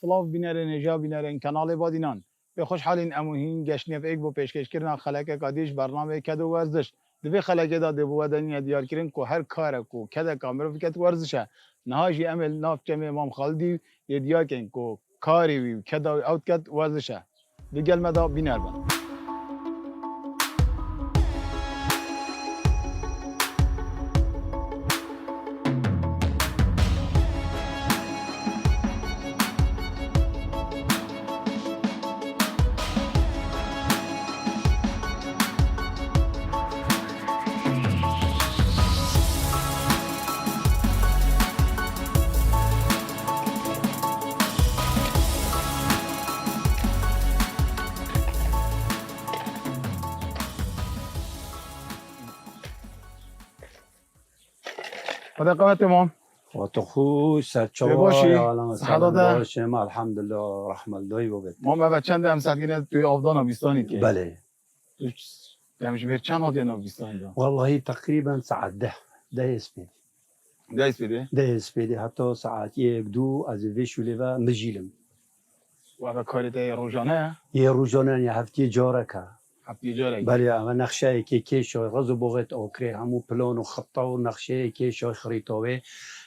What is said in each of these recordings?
سلاف بینر نجا بینر کانال بادینان به خوشحالین اموهین گشنیف ایک بو پیشکش کردن خلاک کادیش برنامه کد و ورزش دوی خلاک دا دبو ودنی دیار کردن کو هر کار کو کد کامرو فکت ورزشه نهاجی عمل ناف جمع امام خالدی دیار کن کو کاری وی کد اوت کد ورزشه دیگل مدا بینر با خدا قوت امام وتخو باشی. سعادت باشیم الحمدلله رحمت دایی و بد ما بعد چند هم سالگرد توی آفدان آبیستانی که بله همیشه بیر چند آدین آبیستانی دا والله تقریبا ساعت ده اسپیدی دایس بده اسپیدی حتی ساعت یک دو از ویشولی و مجیلم و به کاریت روزانه یه روزانه یه هفته جاره که هفته جاره بله اما نقشه که کشای غزو بغت آکری همو پلان و خطا و نقشه کشای خریطاوه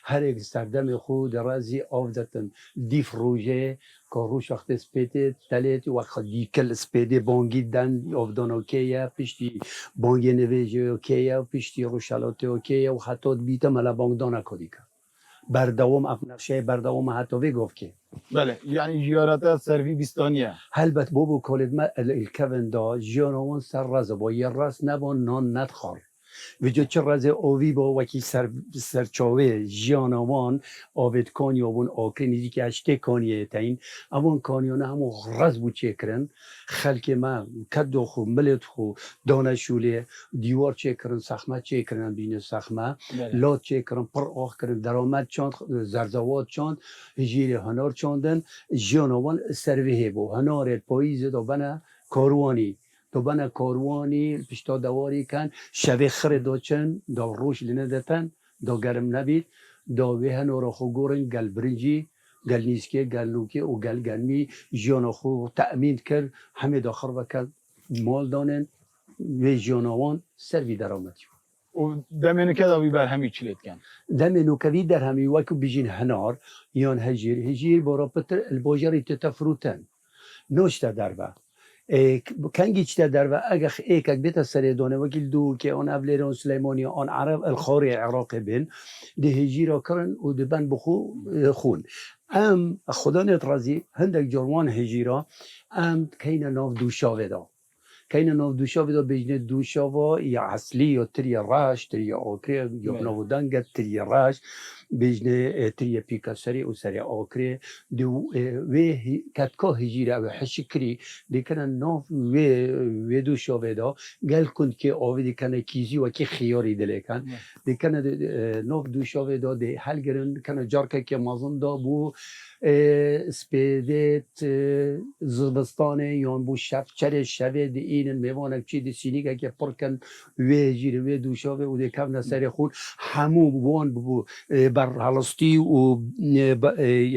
هر یک سردم خود رازی آفدتن دیف روژه که روش وقت سپیده تلیت وقت دیکل سپیده بانگی دن آفدان اوکیه پشتی بانگی نویجه اوکیه و پشتی روشالات اوکیه و حتی بیتا ملا بانگ دانه کدی که بردوام اف نقشه بردوام حتی وی گفت که بله یعنی جیارت سروی بیستانیه هلبت بابو کالد ما الكفن دا جانوان سر رزه با یه راست نبان نان ندخار وجود چه رزه آوی با وکی سرچاوه جانوان آوید کانی آبون آکری نیزی که اشته کانیه تاین اوان کانیانه همون رز بود چه کرن خلک ما کدو خو ملت خو دانشوله دیوار چه کرن سخمه چه کرن بین سخمه لات چه کرن پر آخ کرن درآمد چاند زرزوات چاند هجیر هنار چاندن جانوان سروه با هنار پاییز دا بنا کاروانی تو بنا کاروانی پشتا دواری کن شوه خرد داچن دا روش لینه دتن دا گرم نبید دا ویه نورا خو گورن گل برنجی گل نیسکه گل نوکه و گل گرمی جانا خو تأمین کرد همه داخر وکل مال دانن و جانوان سروی درامتی و دمینو که داوی بر همی چلیت کن دمینو که در همی وکو بیجین هنار یان هجیر بارا پتر الباجری تتفروتن نوشته در با کنگی چته در و اگه ایک بیت سری دانه وکیل دو که آن ابلیران سلیمانی آن عرب الخاری عراق بین ده هجیرا کرن و ده بن بخو خون ام خدا نترازی هندک جروان هجیرا ام کین ناف دوشاوه دا کین ناف دوشاوه دا بجنه دوشاوه یا اصلی یا تری راش تری آکری یا نودنگ تری راش بجنه تری پیکاسری و سری آکری دو و کتکا هجیره و حشکری دیکنه ناف و دوشاوه دا گل کند که آویدی کنه کیزی و که خیاری دلی کن دیکنه ناف دوشاوه دا دی حل گرن کنه جارکه که مازن دا بو سپیدت زبستانه یان بو شفچر شوه دی اینن میوانک چی دی سینیگه که پرکن و جیره و دوشاوه و دی کم نسر خود همو بوان بو بر هلستی و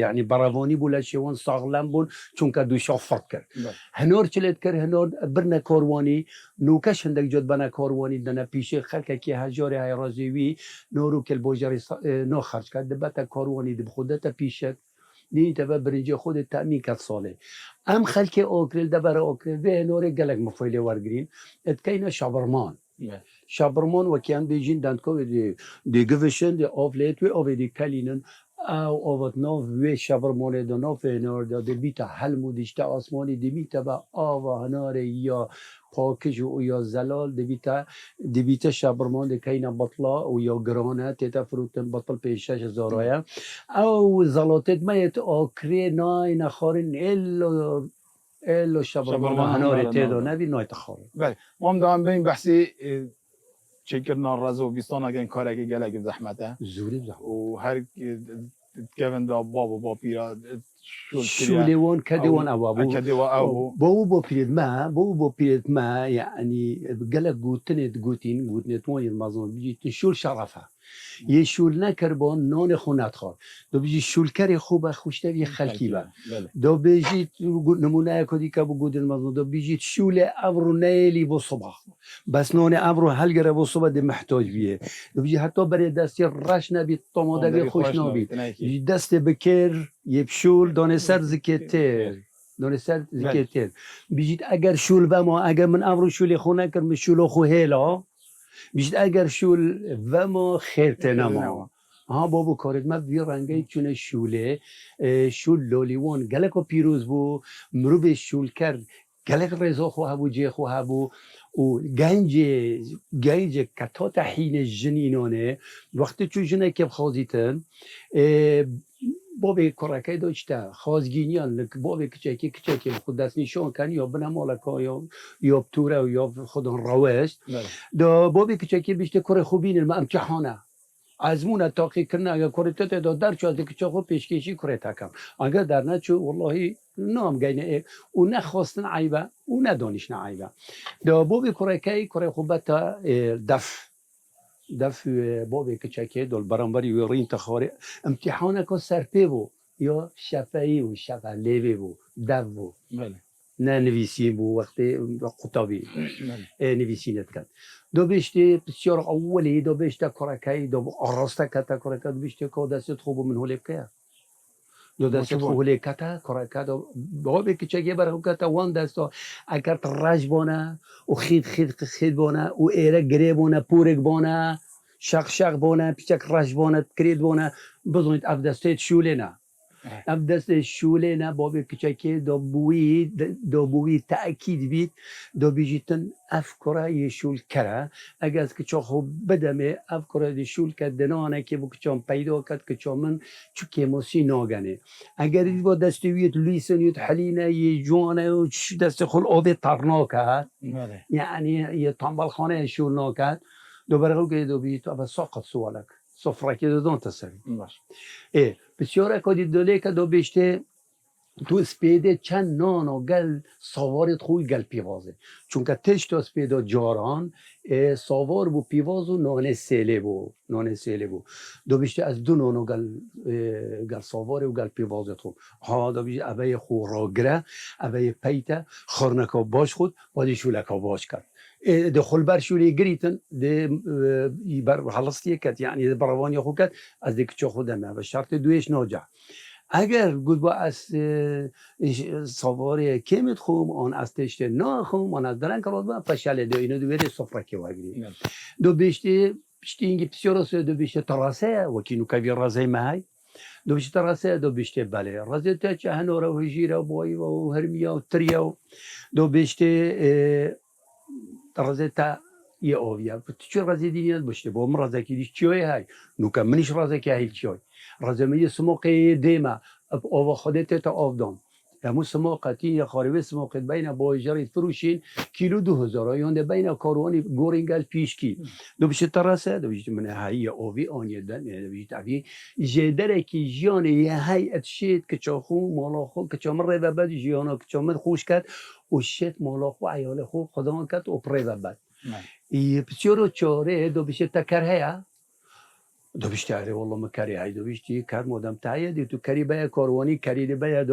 یعنی براوانی بوله شوان ساغلم بون چون که دوشاو فرق کرد هنور چلت کرد هنور برنه کاروانی نوکش هندک جد بنا کاروانی دنه پیشه خلکه که هجار های رازیوی نورو کل بوجاری نو خرج کرد دبتا کاروانی دی بخودتا پیشه نی تبا برنجی خود تأمین کرد ساله ام خلک آکریل دبر آکریل به نور گلک مفایله ورگرین اتکین شابرمان شابرمان و کیان بیجین دندکو دی گوشن دی آفلیت و آوی دی کلینن او آوات ناف و شابرمانه دا ناف هنار دا دی بیتا حلمو دیشتا آسمانی دی بیتا با آوا هنار یا پاکج و یا زلال دی بیتا شابرمان دی کینا بطلا و یا گرانه تیتا فروتن بطل پیشش زارایا او زلاتت مایت آکری نای نخارن ایلو شابرمان هنار تیدا نبی نای تخارن بله ما هم دارم به این بحثی چکر نارزو بیستان اگه این کار اگه گلک زحمته زوری زحمت و هر کون دا با پیرا شولیوان کدیوان او با پیرد ما یعنی گلک گوتنت گوتین توانی المازون بیجی شول شرفه یه شول نکر با نان خونت خواه دو بیجی شولکر خوبه خوشته یه خلکی با بله دو بیجی نمونه کدی که بگود المزنو دو بیجی شول ابرو نیلی با صبح بس نان ابرو هلگره با صبح ده محتاج بیه دو بیجی حتی برای دستی رش نبید طماده بی خوش نبید دست بکر یه شول دانه سر زکتر دانه سر زکتر بیجید اگر شول و ما اگر من ابرو شول خونه کرم شول خو هلا بیشتر اگر شول و ما خیرت نما ها بابو کارت ما بی رنگی چون شوله شول لولیوان گلک و پیروز بو مرو به شول کرد گلک رضا خو هبو جه خو هبو و گنج کتات حین جنینانه وقتی چون جنه که بخوازیتن بابی کرکی داشته خازگینیان بابی کچکی خود دست نشان کنی یا بنمالکا یا بطوره و یا خودان روشت دا بابی کچکی بیشتر کار خوبینه ما امتحانه ازمونه تاقی کرنه اگر کارتت دا در چو از کچا خود پیشکشی کره تکم اگر در نچو والله نام گینه او نخواستن عیبه او ندانشن عیبه دا بابی کرکی کار خوبت دف بابی کچکی دل برانبری و رین تخاره امتحانه که سرپی بو یا شفایی و شفلیوی بو دو بو نه نویسی بو وقتی قطابی نویسینت کرد دو بیشتی بسیار اولی دو بیشتی کرکی دو آراسته کتا کرکی دو بیشتی که دستت خوب من هولی بکه دو دستت خوب هولی کتا کرکی دو بابی کچکی برای کتا وان دستا اگر رج بانه و خید بانه و ایره گری بانه پورک بانه شق بانه پیچک رج بانه کرید بانه بزنید اف دستت شوله نه اف دست شوله نه بابی کچکی دو بوی تأکید بید دو بیجیتن اف کرای شول کره اگر از کچا خوب بدمه اف کرای شول کردنانه که بو کچام پیدا کرد کچا من چو کماسی ناگنه اگر دید با دستویت لیسنیت حلینه یه جوانه و دست خل آب ترنا کرد یعنی یه تنبال خانه شول ناکرد دو برگو که دو بیجیت اول ساقت سوالک صفره که دادان تسری بسیار اکادی دوله که دو بیشته تو اسپیده چند نان و گل سوارت خوی گل پیوازه چون که تش تو اسپیده جاران سوار بو پیواز و نان سیله بو دو بیشته از دو نان و گل سوار و گل پیوازت خود ها دو بیشته اوه خو راگره اوه پیته خورنکا باش خود بادی شولکا باش کرد دخل بر شولی گریتن بر حلستی کت یعنی بروانی خود کت از دیگه چه خودمه و شرط دویش ناجه اگر گود با از سواری کمت خوم آن از تشت نا خوم آن از درن کرد با پشل دو اینو دو بری صفره که وگری دو بیشتی اینگی بسیار دو بیشتی تراسه وکینو که رازه مای دو بیشتی تراسه دو بیشتی بله رازه تا چه هنوره و جیره و بایی و هرمیا و تریا دو بیشتی رازه تا یه آویه چه رازه دینیت باشه با من رازه که دیش چیه های نوکه منیش رازه که هیل چیه رازه میگه سماقه دیمه آوا خودت تا آفدام همون سماقتی یا خاربه سماقت بین باجری فروشین کیلو 2000 یعنی بین کاروانی گورینگل پیشکی دو بیشتر ترسه دو بیشتر من هایی آوی آنی دن دو بیشتر آوی جدره کی جیان یه هایی اتشید که چاخو مالا خو که چامر ری و بعد جیانا که چامر خوش کرد و شت مالا خو عیال خو خدا کرد و پری و بعد بسیار چاره دو بیشتر تکره دو بیشتری والله مکری های دو بیشتری کار مودم تایید تو کاری به کاروانی کاری به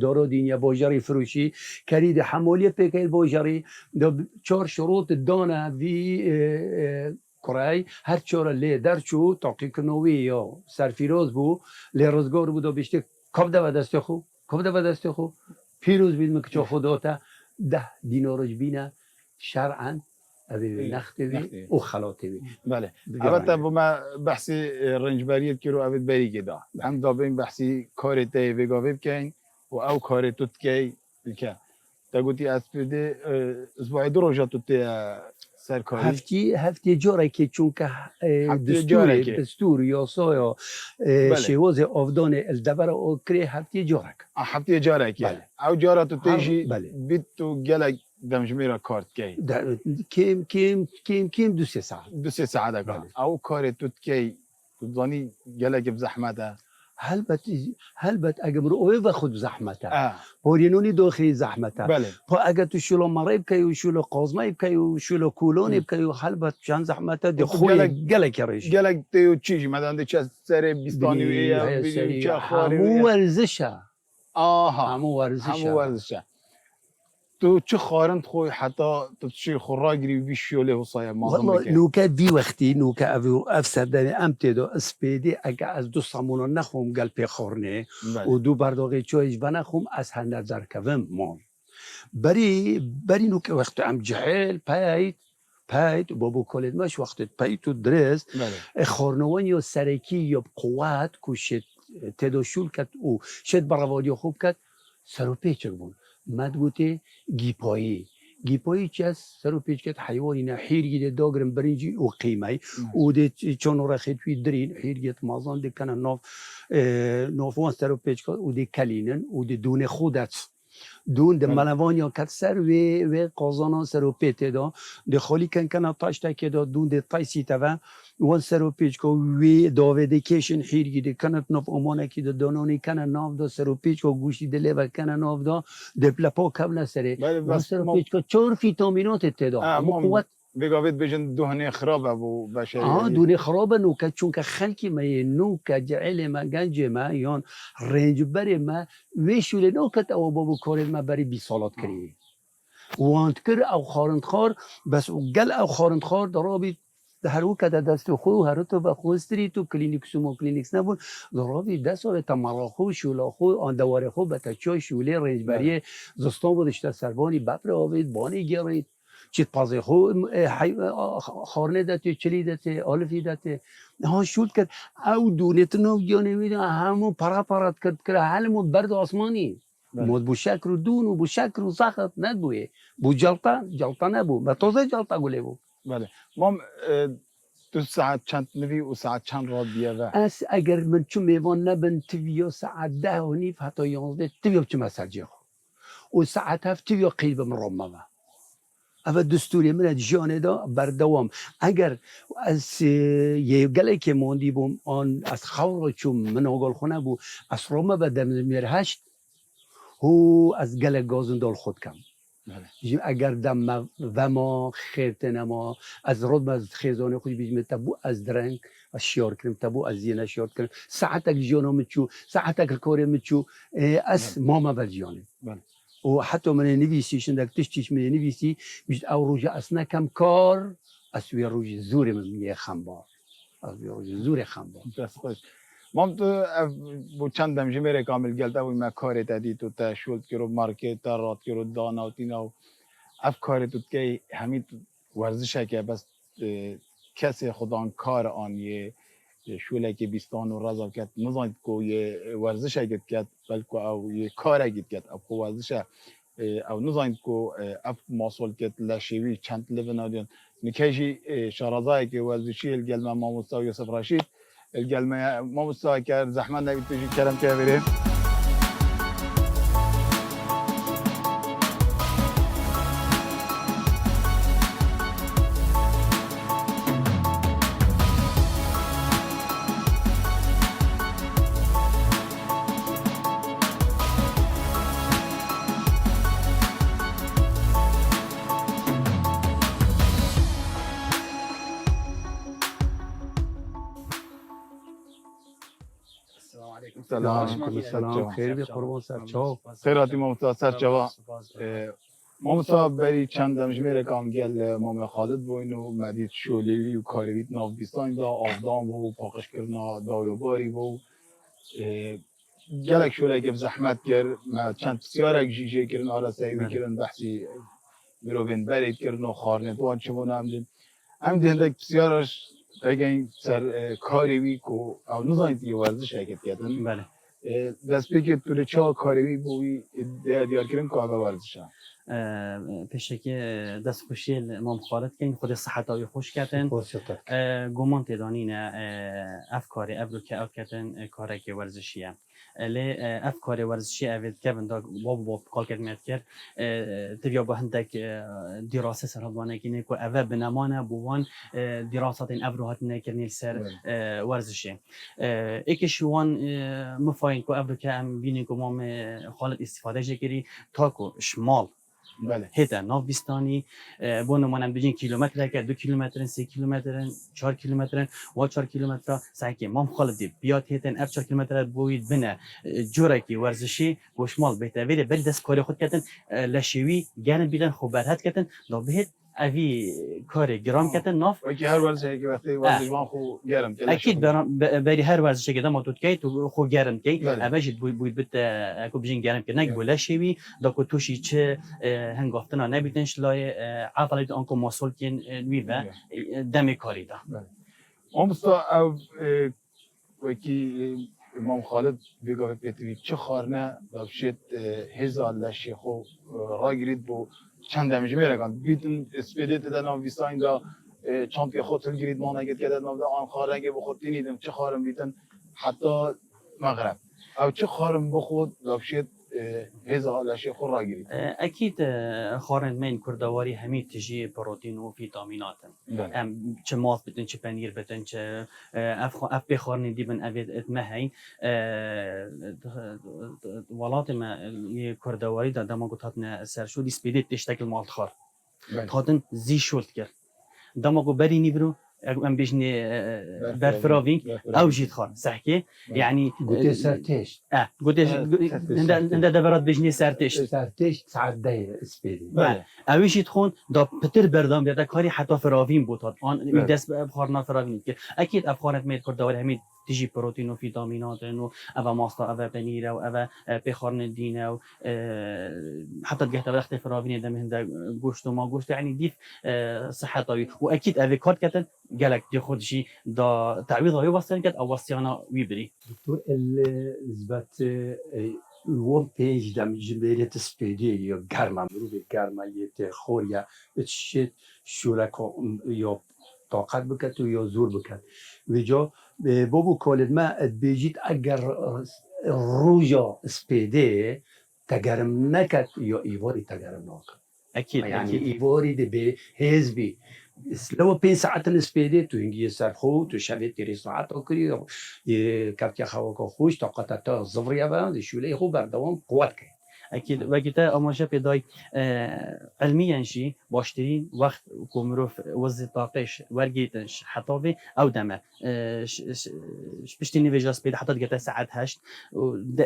دارو دنیا باجری فروشی کاری ده حمالی پیکل باجری دو چهار شروط دانه وی کرای هر چهار لی در چو تحقیق نوی یا سرفیروز بو لی روزگار بود دو بیشتر کب ده و دست خو پیروز بید مکچو خدا تا 10 دینارش بینه شرعاً اوی نختی و خلاطی بی بله البته ما بحثی رنجبریت که رو اوید بری گدا هم دابین بحثی کارت ویگاوی بکن و او کارت تو تکی بکن تا گوتی از پیده اسبوعی 2 روزا تو تی سرکاری هفتی جاره که چون که دستور یا سایا شیواز آفدان الدبر او کری هفتی جاره که او جاره تو تیجی بیت تو گلک دمجميرا كارت كي كيم 2 ساعات 2 ساعات او كارت توت كي تضاني جالك بزحمتها هلبت اگه مرو اوه و خود زحمته اه پورینونی داخلی زحمته بله پا اگه تو شلو مرای بکی و شلو قازمه بکی و شلو کولونی بکی و هلبت چند زحمته دی خب خوی گله کریش گلک دیو چیجی مدن دی چه سر بیستانی ویه های ویدیو سری چه خاری همو ویه ورزشه آها همو ورزشه همو ورزشه تو چه خارند خوی حتی تو چی خورا گری وی شوله و سایه مازم والله بکه نوکا دی وقتی نوکا افسردن امتدو اسپیدی اگه از دو سامونا نخوم گل پی خورنه بله و دو برداغی چایش بنخوم از هر نظر کوم مال بری نوکا وقت ام جهل پیت بابو کالید مش وقت پیت و درست بله خورنوان یا سرکی یا قوت که شد تداشول کد او شد براوادی خوب کد سر و پیچک بون مد گوته گیپایی چی از سر و پیچ کد حیوانی نه حیرگی داگرم برینجی او قیمه او ده چون رخیت وی درین حیرگیت مازان ده کنن نافوان سر و پیچ کد او ده کلینن او ده دون خودت دون ده بله. ملوان یا کت سر و قازانا سر و پیت دا ده خالی کن تاش تکی دا دون ده تایسی تا وان سر و پیچ کو وی داویده کشن حیرگی ده کنت ناف امانه کی ده دانانی کنن ناف دا سر و پیچ کو گوشی ده لیوه کنن ناف دا ده پلپا کبل سره بله وان بس سر و پیچ کو چور فیتامینات تدا اما قوت بگاوید بجن دهنه خرابه بو بشری دونی خرابه نوکه چون که خلکی ما نوکه جعل ما گنج ما یان رنج بری ما ویشوله نوکت او بابو کار ما بری 20 سالات کری وانت کر او خارند خار بس گل او خارند خار درابی هرو کده دست خو هرو تو به خوستری تو کلینیکس و کلینیکس نبود درابی دست و تمرا خو شولا خو آن دواره خو به تچای شوله رنج بری زستان بودشت سربانی ببر آوید بانی گرید چیت پازه خو خارنه داته چلی داته آلفی داته ها شود کرد او دونیت نو جانه میده همون پرات کرد حالمو برد آسمانی مود بو شکر و دون و بو شکر و سخت ندبویه بو جلتا نبو و تازه جلتا گله بو بله مام تو ساعت چند نوی و ساعت چند را بیه و اس اگر من چون میوان نبن تویا ساعت 10 و نیف حتی 11 تویا چه مسجه خو و ساعت 7 تویا قیل بمرممه اول دستوری من جانه دا بردوام اگر از یه گله که موندی بوم آن از خور چون من آگال خونه بو از رومه به دم هشت هو از گله گازن دال خود کم اگر دم و ما خیرت نما از رود از خیزانه خود بیجم تبو از درنگ از شیار کرم تبو از زینه شیار کرم ساعت اگر جانا مچو ساعت اگر کاری مچو از ماما بل جانه و حتی من نویسی شندک تشتیش من نویسی بیشت او روژه اصلا کم کار اسوی روژه زور من میه خنبار اسوی روژه زور خنبار بس خوش مام تو بو چند دم جمعه کامل گلده و ما کاری تدی تو تا شولد کرو مارکت تا رات کرو دانا و تینا و اف کاری تو که همین ورزشه که بس کسی خودان کار آن یه شوله که بیستان و رضا کرد نزاید که یه ورزش اگه کرد بلکه او یه کار اگه کرد او ورزش او نزاید که اف ماسول کرد لشیوی چند لبن آدیان نکیجی شارزایی که ورزشی الگلمه ما مستوى یوسف رشید الگلمه ما مستوى کرد زحمت نبید تجی کرم که بریم سلام خیر بی قربان سر چاو خیراتی ما متاثر چوا ما مصاب بری چند دمجمه رکام گل مام خالد بوین و مدید شولیوی و کارویت ناف بیستان دا آفدام و پاقش کرنا دایوباری و گلک شوله که زحمت کرد چند بسیارک جیجه کرن آره سیوی کرن بحثی مروین برید کرن و خارنت وان چمون هم دیندک بسیارش اگه سر کاروی که او نزاید یه ورزش اگه کردن بله دست بگید تو چه کاروی بوی دیار کردن که او ورزش پشکی دست خوشی مام خالد کن خود صحت آوی خوش کردن گمان تدانین افکاری ابرو که او کردن کاره که ورزشیه لی افکار ورزشی اوید که بنده باب کال کرد کرد تبیا با هندک دراسه سر هدوانه که نیکو اوه بنمانه بوان دراسات این ابروهات نکرنیل سر ورزشی ایکش وان مفاین کو ابرو که ام بینی کو مام خالد استفاده جگری تاکو شمال بله هیتا ناف بیستانی بون منم بجین کیلومتر که 2 کیلومتر 3 کیلومتر 4 کیلومتر و 4 کیلومتر سعی مام خالد بیاد هیتن اف 4 کیلومتر بوید بنه جوره کی ورزشی گوشمال بهتره ولی دست کاری خود کردن لشوی گرن بیلن خوبرت کردن دو بهت اوی کار گرام کردن ناف و که هر ورزشی که وقتی ورزشوان خو گرم اكيد بري هر ورزش كده ما توت كي خو جارم كي بله. اباجد بويد بت اكو بجين جارم كي نك بولا شوي داكو توشي تش هنگافتنا نبيتنش لاي عضلات انكو مسول كين ويفا دمي كاري دا امستا او و کی امام خالد بگاه پیتوی چه خارنه داشت هزار لشی خو را گرید بو چند دمیج میرگان بیتن اسپیدت دادن ویساین دا چانتی خود گرید ما نگید که دادن آن خارنگه بخود دیدم چه خارم بیتن حتی مغرب او چه خارم بخود داشت هزار لشی خو را گرید اكيد خارن من كردواري همي تجي بروتين وفيتامينات ام چه ماس بتن چه پنیر بتن چه اف بخارن دي من افيد اتمهي ولات ما كردواري دا ما قلت هاتنا سر شو دي سبيدت تشتكل مال خار هاتن زي شولت كر دما قو بري نيبرو ام بيجني برفراوين او جيت خان صحكي يعني قلت سرتش قلت عند دبرات بيجني سرتش سرتش تعدي اسبيدي اوی جیت خون دا پتر بردام بیاد کاری حتی فراوین بود آن بله. دست به بخارنا فراوین که اكيد افخارت مید کرد داور همین تجي بروتين وفيتامينات انه ابا ماستا ابا بنيره وابا بخارن الدين و حتى تقهت وقت فراوين دم هند گوشت وما گوشت يعني ديف صحه طويل واكيد افي كارت كتن قالك دي خد شيء دا تعويض هي وصلن كت او وصيانا ويبري دكتور الزبط وون پنج دم جبهه سپیدی یا گرما رو به گرما یه خوریا چه شورکا یا طاقت بکت و یا زور بکت و جا بابو کالد ما بیجید اگر روجا سپیده تگرم نکت یا ایواری تگرم نکت اكيد يعني اكيد ايفوري دي بحزبي لو بين ساعات السبيدي تو انجي سرخو تو شبه تيري ساعات اوكري كابتيا خواكو خوش طاقتا تا زفريا با شو لي هو بردوام قوات كي اكيد وقتها اماجه پیدای علميا شي باشترين وقت کومروف وز طاقش ورگیتش حتى او دمه بشتي نيفيجاس بيد حتى قتا ساعات هشت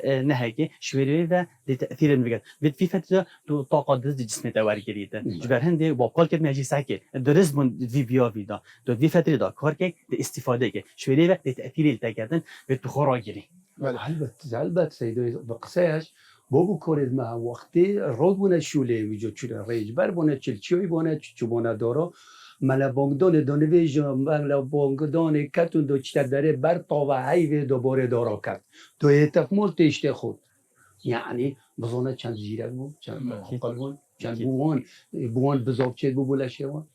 نهايكي شويري و لتاثير الفيجات بيت في فتره تو طاقه دز جسم تا ورگیریت جبر هندي با قال كلمه جي ساكي درس من في بيو فيدا تو في فتره دا کار کی استفاده کی شويري و لتاثير التاكدن بيت خراجري البته سيدو بقساش بابو کارد ما وقتی رود بونه شوله ویجا چوله ریج بر بونه چلچوی بونه چوبونه دارا ملا بانگدان دانویجا ملا بانگدان کتون دو چتر داره بر تا و حیوه دوباره دارا کرد تو اتفمال تشته خود یعنی بزانه چند زیره بود چند خقل بود چند بوان بزاق چید بو بولشه بود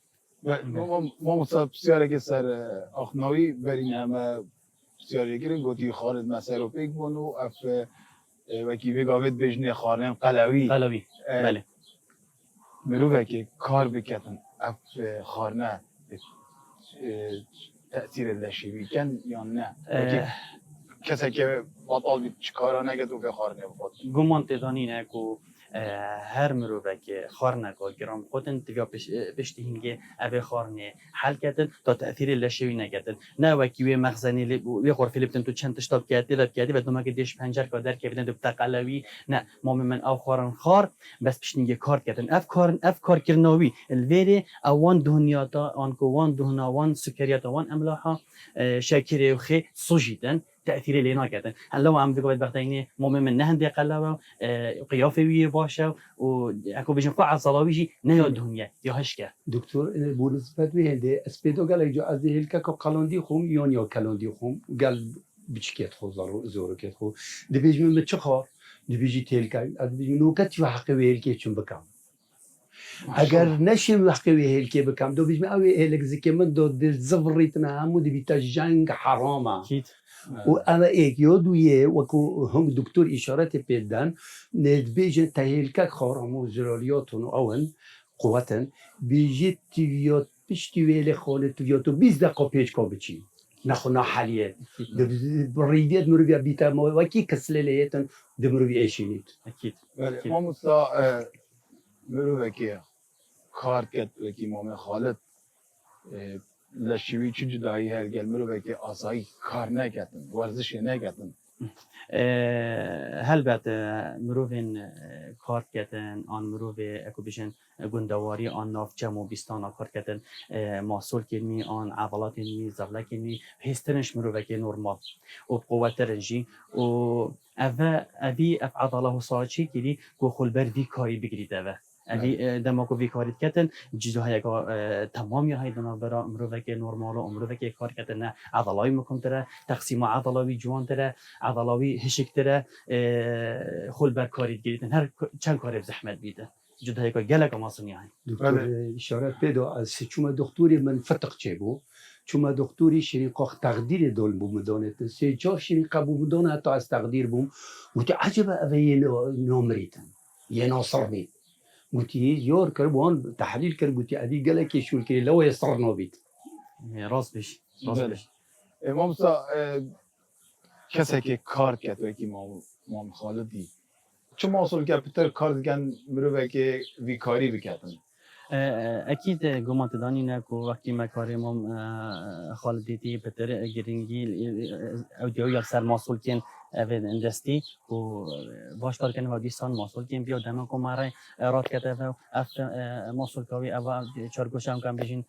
ما مصاب سیاره که سر اخناوی برین همه سیاره گیرن گوتی خارد مسیر رو پیک بونو اف وکی بگاوید بجنی خارن قلوی بله مروفه که کار بکتن اف خارنه تأثیر لشیوی کن یا نه کسی که بطال بید چکارا نگد و که خارنه بخود گمان تدانینه که هر مروفه که خارنه که گرام خودن تبیا پشتی هنگه اوه خارنه حل کردن تا تأثیر لشوی نگردن نه وکی وی مخزنی وی غرفی لبتن تو چند تشتاب کردی و دومه که دیش پنجر که در که بدن دو بتقلوی نه ما من او خارن خار بس پشتی هنگه کار کردن اف کار کرناوی الویره اوان دنیا تا آنکو وان دهنا وان سکریات وان املاحا شاکره و خی سوجیدن تأثير لنا كذا هلا عم بقول بختيني مهم من نهندي قلبه قيافه ويه باشه و اكو بيجن قاع صلاويجي نه الدنيا يا هشكه دكتور بالنسبه لي اسبيدو قال يجو از هلكا قالوندي خوم يا قالوندي خوم قال بچكيت خو زورو كيت خو دبيج من بتشخار دبيجي تلكا دبيجي نوكت في حق ويلكي چون بكام اگر نشه وقتی هیل که بکم دو بیشم اوی هیلک زکی من دو دل زفریتنا همو دی بیتا جنگ حرامه اكيد و اما ایک یادویه وکو هم دکتر اشارت پیدن ندبیجن تهیلکک خارمو زرالیاتون اون قوتن بیجی تیویات پشتی ویل خانه تیویاتو 20 دقیقه پیش کا بچی نخونا حلیت ریدیت مروی بیتا ما وکی کسلیتن دمروی ایشینید اكيد بله اكيد ما مستا مرو که کار کرد وکی مام خالد لشوی چی جدایی هرگل مرو که آسایی کار نکردن ورزش نکردن هل بعد مروفين کار کردن آن مروف اکو بیشن گندواری آن ناف جمع بیستان کار کردن محصول کنی آن عضلات کنی زبله کنی هستنش مروف که نورمال و قوت رنجی و اوی اف عضله ساچی کلی کو خلبر وی کاری بگیرید اوه اوی دماغو وی کاری کردن جزو های تمامی های دنا برا مروف که نورمال و مروف که کار کردن نه عضلای مکم تره تقسیم عضلاوی جوان تره عضلاوی هشک تره خلبر کاری گیریدن هر چند کاری زحمت بیده جدا هیکا گلک ماسونی های دکتر اشارت پیدا از چوما دکتوری من فتق چه بو چوما دکتوری شیرین قاق تقدیر دول بو مدانت سه چهار شیرین قبو مدانه حتی از تقدیر بوم وتی عجب اوی نامریتن یه ناصر بید وتی یار کرد وان تحلیل کرد وتی ادی گلک شول کری لو یسر نابید راست بش راست بله. بش ما مستا کسی که کار کرد وکی مام خالدی چه محصول که پتر کار دیگن مرو که وی کاری بکردن اكيد گمان تدانی نه کو وقتی ما کاریم خالدیتی بتر گرینگی او دیو سر محصول کن اوه دستی و باش کار کنیم و دیستان محصول کن بیا دم کو ماره رات کته و اف محصول کوی او چارگوش هم کم بشین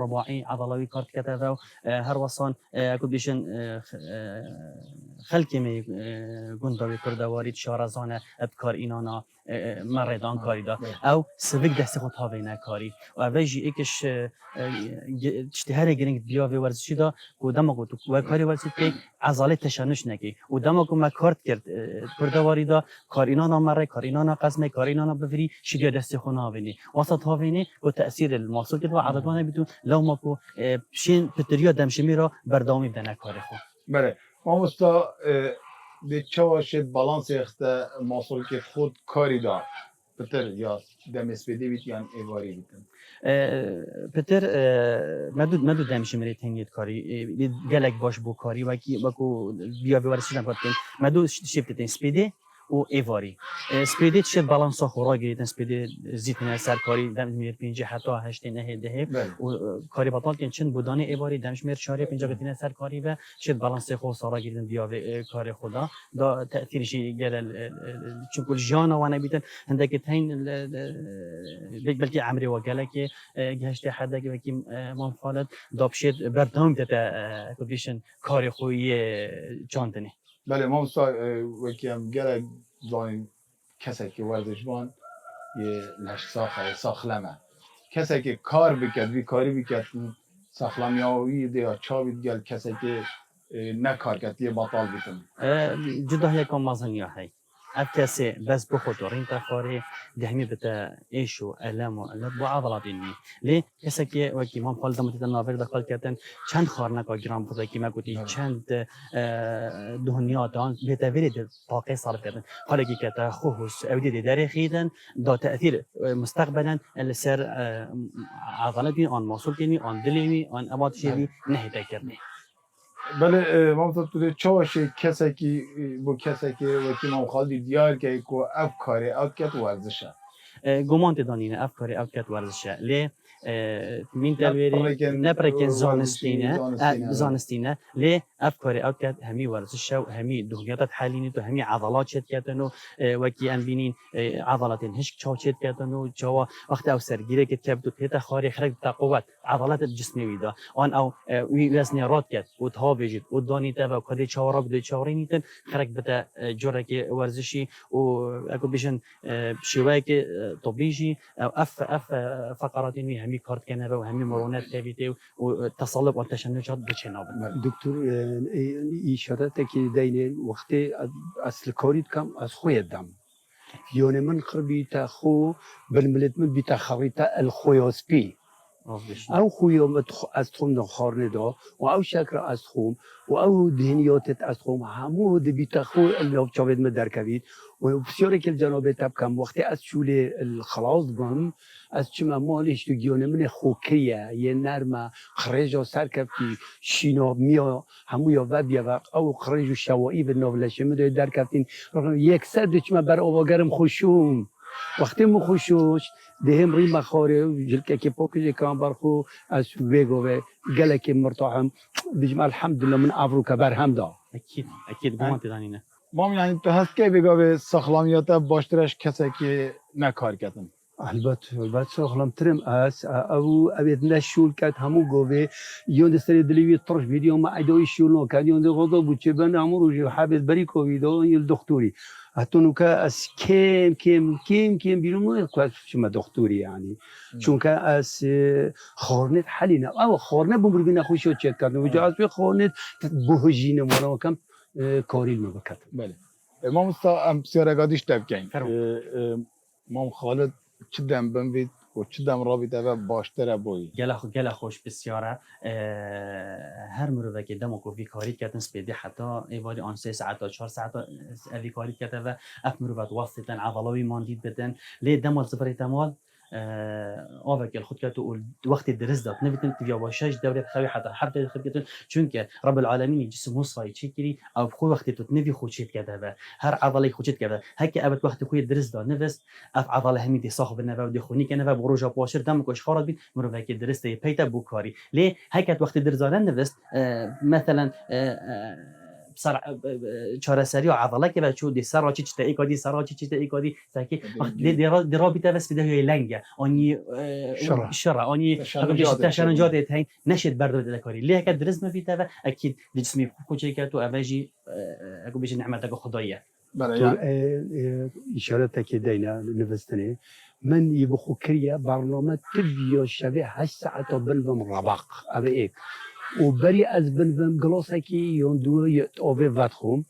رباعی عضلاوی کارت کته و هر وصان کو بشین خلکی می گنداوی کردواری شارزانه ابکار اینانا مردان کاری دا او سبک دست خود ها بینه کاری و اولی ایکش اشتهار گرینگ بیا و ورزشی دا و دم کو و کاری ورزشی که عضله تشنش نکی و دم کو ما کارت کرد کردواری دا کار اینانا مره کار اینانا قسمه کار اینانا بفری شیگه دست خود ها بینی وسط ها بینی و تأثیر المحصول که و عضلات بیتون لو ما کو شین پتریا دمشمی را بردامی بدن کار خود بله ما مستا به چواشت بالانس اخته محصول که خود کاری دار پتر یا دمسپیدی بیت یا ایواری بیتن پتر مدو دمشی مری تنگید کاری گلک باش بو کاری وکی بیا ورزشی نکرد مدو شیفت تن سپیدی و ایواری سپیدی چه بالانس خورا گیرید سپیدی زیتن سرکاری دم میر 5 حتی 8 نه ده و کاری بطال کن چند بودانی ایواری دمش میر 4 5 گتین سرکاری و چه بالانس خو سارا گیردن بیا کار خدا دا تاثیرش گرل چون کل جان و انا بیتن هندک تین بلکه عمری و گلک گشت حدا که من فالت دابشت بردام تا کدیشن کار خوی چاندنی بله ما مستا وکی هم گره زاین کسی که ورزشبان یه لش ساخه ساخلمه کسی که کار بکرد وی کاری بکرد ساخلمیاوی دیا چاوید گل کسی که نه کار کرد یه بطال بیتن جدا یکم مازنیا هی اف کسی بس بخود و رین تخاری دهمی بتا ایشو علم و علت با عضلات اینی لی کسی که وکی من فال دمتی نافر دخل کردن چند خار نکا گرام بوده که ما گویی چند دهنیات آن بتویرید طاقه صرف کردن حالا که کتا خوش اودی داری خیدن دا تأثیر مستقبلا لسر عضلات آن محصول کنی آن دلیمی آن ابادشی نهیده کردی بله ما تو چاوش کسی که با کسی که وکی ما خالدی دیار که کو اف کاری اف کت ورزشه گمان تدانینه اف کاری اف کت ورزشه لی من تلویری نپرکن زانستینه لی اف کاری اف کت همی ورزشه و همی دهیات حالینی تو همی عضلات شد کتنو وکی ام بینین عضلات هشک چاو شد کتنو چاوا وقت او سرگیره که کبد تیتا خاری خرج تقوت عضلات الجسم ویدا آن او وزن رات کت و تها بجید و دانی تا و کدی چاورا بده چاورینیتن خرج بتا جوره که ورزشی و اكو بيشن شويه طبيجي او اف فقرات اني همي كارت كنبه وهمي مرونات تابيتي وتصلب والتشنجات بچناب دکتر اشارت که دین وقتی اصل کاری کم از خود دم یون من خربی تا خو بالملت من بی تخریط الخویاسپی او خویومت از خوم خارنه دا و او شکر از خوم و او دهنیاتت از خوم همو ده بیت خو اللي چاوید من درکوید و بسیاری که جناب تب کم وقتی از شوله الخلاص بم از چما مالش تو گیونه من خوکیه یه نرمه خرجا سرکفتی شینا میا همو یا و بیا و او خرج و شوایی به ناولشه من درکفتین یک صد چما بر آواگرم خوشون وقتی مو خوشوش دهم ری مخاره جلکه که پاکش کام برخو از ویگوه گله مرتاحم بجمع الحمد لله من افروکه برهم دا اكيد گمان تدانینه ما یعنی تو هست که بگا به ساخلامیات باشترش کسی که نکار کردن البته ساخلام ترم اس او ابيت نشول كات همو گوه یون دستری دلیوی طرش ویدیو ما ایدوی شولو کات یون غضب بوچه بن امور جو حابس بري کوویدو یل دکتوری هاتونو که از کم بیرون مو که شما دکتوری یعنی چون که از خورنت حلینا او خورنه بمرگی نخوشو چک کردن و جاز به خورنت بوجینه مورا کم کاریل مبکت بله ما مستا بسیارگادیش تبکین مام خالد چه دم بمید و چه دم رابطه و باشتره بوی گله خوش بسیاره هر مروه که دمو کوفی کاری کردن سپیدی حتی ایواری آن 3 ساعت تا 4 ساعت اوی کاری کرده و اف مروه واسطن عضلاوی ماندید بدن لی دمال زبری تمال آوکل خود کرد و وقتی درس داد نمیتونی تبیا باشش دوره خوی حتی حتی خود چون که رب العالمین جسم مصفای چی کری او خو وقتی تو نوی خوشید کرده و هر عضله خوشید کرده هک ابد وقتی خوی درس داد نوست اف عضله همیدی صاحب نه و دی خونی کنه و بروجا باشر دم کوش خارج بید مرو وکی درس تی پیتا بو کاری لی هک وقتی درس دادن نوست مثلا سر چهار سری و عضله که بچو دی سر چی چته ایکادی سر چی چته ایکادی ساکی دی رابطه بس بده هی لنگه آنی شرع آنی تشنجات هین نشد برد کاری لیه که درس مفیده و اکید جسمی کوچه که تو اوجی اگه بیش نعمت خداییه بله اشاره که دینا نوستنه من يبخو كريا برنامج تبيو شبه 8 ساعات بلبم رباق ابي ايك وبري از بلبم گلاسکی یوندو اوه ودخوم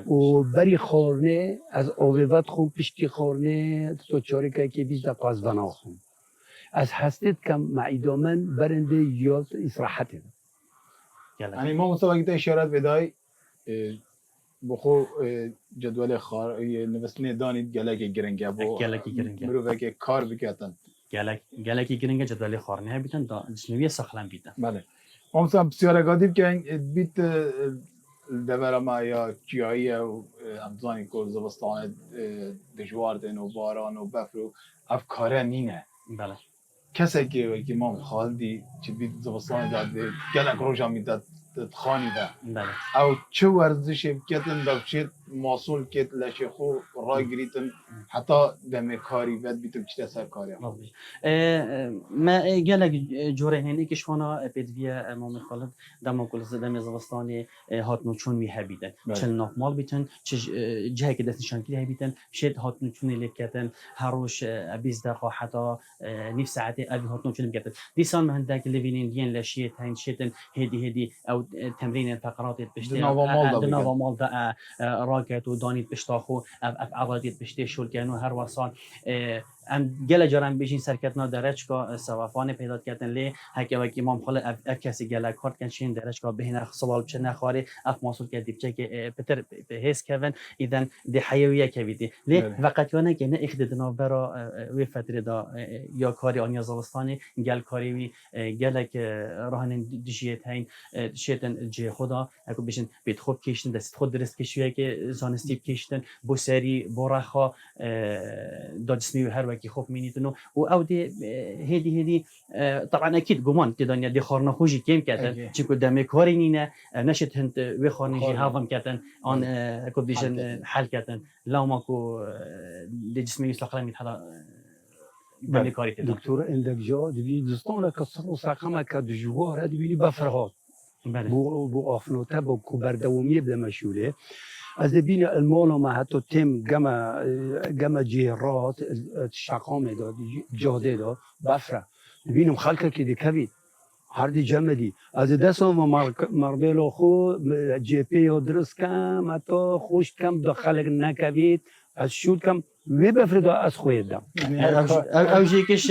و بری خورنه از اوه ودخوم پشتی خورنه تو چاری که 20 دقیقه از بناخوم از هستید کم معیدامن برنده یا استراحته یعنی ما مستوى اشارات بدای بخو جدول خار نوستنی دانید گلکی گرنگه بو مرو که کار بکاتن گلکی گرنگه جدول خارنه بیتن دا جسمیه ساخلن بیتن بله ما مثلا بسیار گادیب که بیت دبر ما یا چیایی و امزانی که زبستان دجواردن و باران و بفر و افکاره نینه بله کسی که ما خالدی چه بیت زبستان داد گلک روشا میداد خانی ده بله او چه ورزشی بکتن داشت محصول کت لشه خو رای گریتن حتی دم کاری بد بیتو چه سر کاری ما گلک جوره هنی که شونا بدویه ما میخواد دم کل دم زمستانی هات نوچون می هبیدن چل ناف مال بیتن چه جایی که دست نشان کردی هبیدن شد هات نوچونی لکتن هروش 20 دقیقه حتی نصف ساعت ابی هات نوچون بکتن دیسان من هندک لوینین دین لشیت هین شتن هدی او تمرين الفقرات بشتي دنا مال دا راكت ودانيت بشتاخو اف عضلات بشتي شول كانو هر وصال ام گله جرم بشین سرکتنا درجکا سوافان پیدا کردن لی هک و کی مام خاله اف کسی گله کارت کنشین درجکا بهینه سوال چه نخواره اف محصول کردی چه که پتر هیس کون اذا دی حیویه کویدی لی وقت یانه که نه اخددنا برا و فتره دا یا کاری آنیا زوستانی گل کاری وی گله که راهن دیجیت هین شیتن جه خدا اگه بشین بیت خوب کشتن دست خود درست کشیه که زانستیب کشتن بو سری بورخا دادسمی هر کی خوب مینیتونو و او دی هدی طبعا اكيد گمان تدانیا دی خارنا خوشی کم کردن چون دم کاری نینه نشد هند و خارنجی هاوم کردن آن اكو دیشن حل کردن لاما کو دی جسمی استقلال میتها دم کاری کردن دکتور اندک جا دی دوستان که سر ساقم که دجوار دی بفرهاد بو آفنوته با کوبردومی بده مشوره از بین المال ما حتی تیم گم جهرات شقام داد جاده داد بفره ببینم خلک که دیکوید هر دی جمع دی از دست و مربل خو جی پی درست کم حتی خوش کم داخل نکوید از شود کم وی بفردا از خویدم یعنی هر کار- او جیکش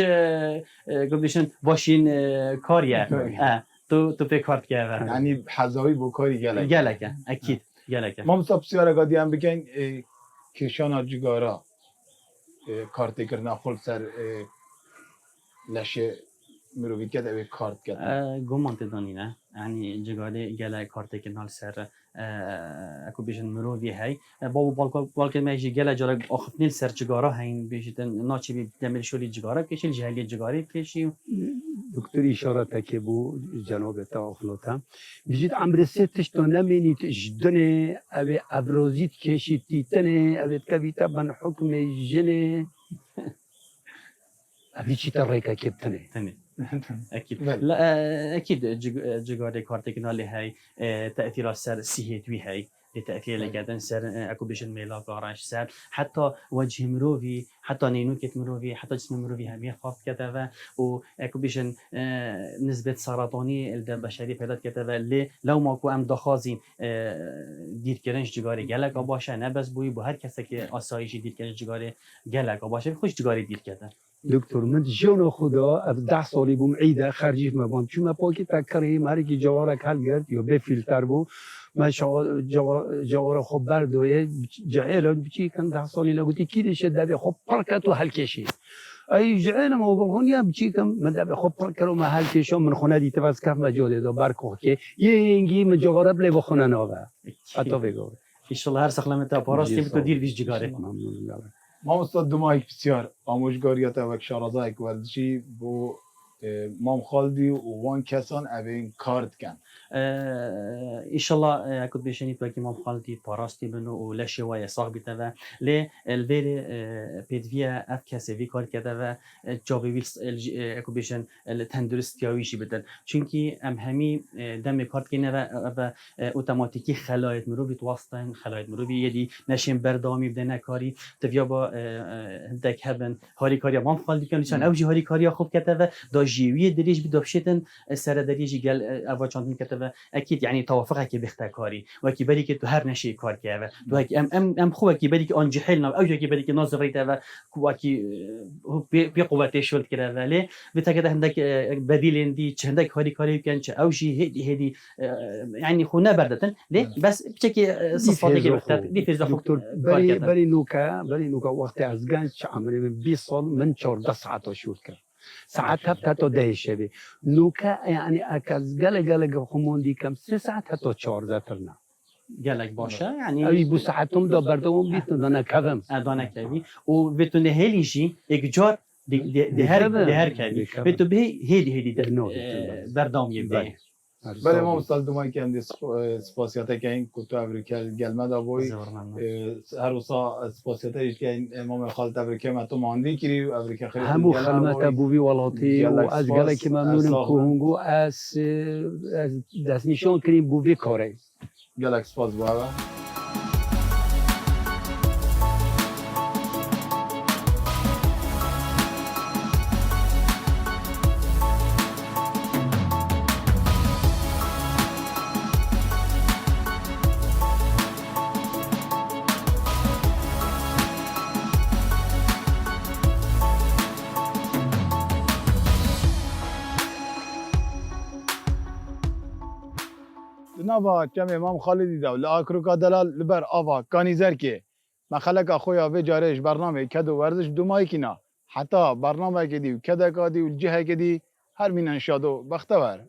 گفتیشن واشین کاریه تو پی کارت که یعنی حذاوی بو کاری گلک گلکه اکید گلکه ما مصاب سیاره گادی هم بکن کشان جگارا کارت کرنا خل سر لشه مروی کد اوی کارت کد گمان تدانی نه یعنی جگاله گله کارت که نال سر اکو بیشن مروی هی بابو بالکل میجی گله جارا آخف نیل سر جگارا هین بیشتن ناچی بی دمر شولی جگارا کشیل جهلی جگاری کشی دکتر اشاره تکه بو جناب تاخلوتم بجید عمر ستش تو نمینید جدنه اوی ابروزیت کشید تیتنه اوی کبیتا بن حکم جنه اوی چی تریکا کبتنه تمام اكيد بله. لا اكيد جواري كارتك نالي هاي تاثير سر سيهتوي هاي لتاثير اللي قاعدين سر اكو بيشن ميلا قراش سر حتى وجه مروفي حتى نينوكت مروفي حتى جسم مروفي هم يخاف كتبه واكو بيشن نسبه سرطاني البشري پیدا كتبه اللي لو ماكو ام دخازين دير كرنش جواري جلك باشه نه بس بوي بو هر کسی که آسایشی دیر کرنش جواري جلك باشه خوش جواري دیر کرده دکتر من جون خدا از 10 سالی بوم عیده خرجیف مبام چون ما پاکی تکری ماری که جوارک حل گرد یا به فیلتر بو ما جوار خوب بردوی جعل بچی کن 10 سالی لگوتی کی دیشه دبی خوب پرکت و حل کشی ای جعل ما بخون یا بچی کم من دبی خوب پرکت و حل کشم من خونه دیت واس کف مجاله دو برکو که یه اینگی من جوار بله بخونه ناوه حتی بگو ان شاء الله هر سخلمت پاراستي بتو دير فيش جگاره ما استاد دمایک بسیار آموزگاریات و شارازایک ورزشی بو مام خالدی و وان کسان اوین کارت کن ان شاء الله كنت بيشنيت باكي مام خالتي باراستي بنو ولا شويه صاحبي تبع لي الفيري بيدفيا اف كاسي في كار كذا جابي ويلز اكو بيشن التندرستياويشي بدل چونكي ام همي دم كارت كينا و اوتوماتيكي خلايط مرو بتواسطن خلايط مرو يدي نشين بردامي بدنا كاري تفيا با هندك هبن هاري كاريا مام خالتي كان نشان اوجي هاري كاريا خوب كتبه دا جيوي دريج بدوشتن سر دريجي قال افاچاند كتبه اكيد يعني توافقك بختكاري وكي بالك تو هر نشي كار كيف تو هيك ام خو كي بالك انجحلنا او كي بالك نظريته وكي بقوه شغل كده ليه بتاكد عندك بديل دي عندك هاري كاري كان او شيء هدي يعني خونا بردتن ليه بس بتشكي صفاتك بختار دي في دكتور بري نوكا وقت از گنج عمري من 20 سال من 14 ساعت شوت کرد ساعات حتی 10 شبه نوکا یعنی اکاز گله خموندی کم 3 ساعت حتی 14 ترنا قالك باشا يعني اوی بو ساعتم دا بردوم بیت دانا کدم ادانا كبي وبتونه هليشي اجار دي هر كبي بتو به هدي بردام يبدأ بله ما استاد دمایک هم دی سپاسیاته که این کتو افریکل گلمه دا بوی هر وصا سپاسیاته که این امام خالد افریکا ما تو ماندی کری افریکا خیلی همو خدمت بوی ولاتی و از گله که ممنونم کوهنگو از دست نشان کریم بوی کاره گلک سپاس بوه نوا کم امام خالدی داو لآکروکا دلال لبر آوا کانیزر که مخلق خویا و جارش برنامه کد و ورزش دمایکینا حتی برنامه کدی و کدکادی و جهه کدی هر مینن شادو بختور